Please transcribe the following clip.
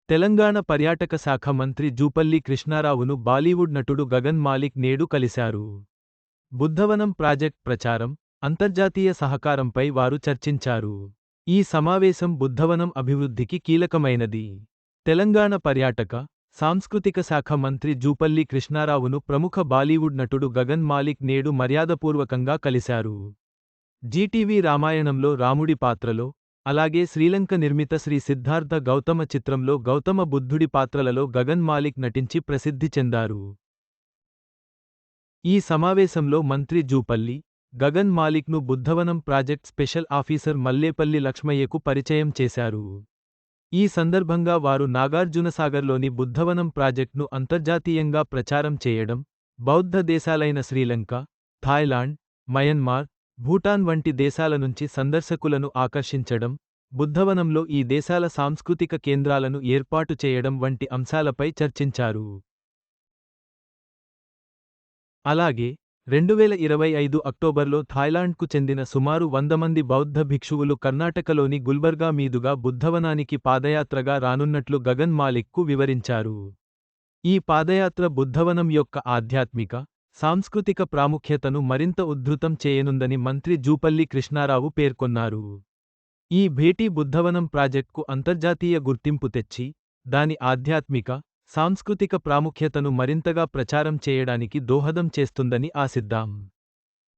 తెలంగాణ పర్యాటక శాఖ మంత్రి జూపల్లి కృష్ణారావును బాలీవుడ్ నటుడు గగన్ మాలిక్ నేడు కలిశారు. బుద్ధవనం ప్రాజెక్ట్ ప్రచారం, అంతర్జాతీయ సహకారంపై వారు చర్చించారు. ఈ సమావేశం బుద్ధవనం అభివృద్ధికి కీలకమైనది. తెలంగాణ పర్యాటక, సాంస్కృతిక శాఖ మంత్రి జూపల్లి కృష్ణారావును ప్రముఖ బాలీవుడ్ నటుడు గగన్ మాలిక్ నేడు మర్యాదపూర్వకంగా కలిశారు. జీటీవీ రామాయణంలో రాముడి పాత్రలో, అలాగే శ్రీలంక నిర్మిత శ్రీ సిద్ధార్థ గౌతమ చిత్రంలో గౌతమ బుద్ధుడి పాత్రలలో గగన్ మాలిక్ నటించి ప్రసిద్ధి చెందారు. ఈ సమావేశంలో మంత్రి జూపల్లి, గగన్ మాలిక్ను Buddhavanam project special officer Mallepally లక్ష్మయ్యకు పరిచయం చేశారు. ఈ సందర్భంగా వారు నాగార్జునసాగర్లోని బుద్ధవనం ప్రాజెక్ట్ను అంతర్జాతీయంగా ప్రచారం చేయడం, బౌద్ధ దేశాలైన శ్రీలంక, థాయిలాండ్, మయన్మార్, భూటాన్ వంటి దేశాల నుంచి సందర్శకులను ఆకర్షించడం, బుద్ధవనంలో ఈ దేశాల సాంస్కృతిక కేంద్రాలను ఏర్పాటు చేయడం వంటి అంశాలపై చర్చించారు. అలాగే 2025 అక్టోబర్లో థాయిలాండ్కు చెందిన సుమారు 100 మంది బౌద్ధ భిక్షువులు కర్ణాటకలోని గుల్బర్గా మీదుగా బుద్ధవనానికి పాదయాత్రగా రానున్నట్లు గగన్ మాలిక్కు వివరించారు. ఈ పాదయాత్ర బుద్ధవనం యొక్క ఆధ్యాత్మిక, సాంస్కృతిక ప్రాముఖ్యతను మరింత ఉద్ధృతం చేయనుందని మంత్రి జూపల్లి కృష్ణారావు పేర్కొన్నారు. ఈ భేటీ బుద్ధవనం ప్రాజెక్ట్కు అంతర్జాతీయ గుర్తింపు తెచ్చి, దాని ఆధ్యాత్మిక, సాంస్కృతిక ప్రాముఖ్యతను మరింతగా ప్రచారం చేయడానికి దోహదం చేస్తుందని ఆశిద్దాం.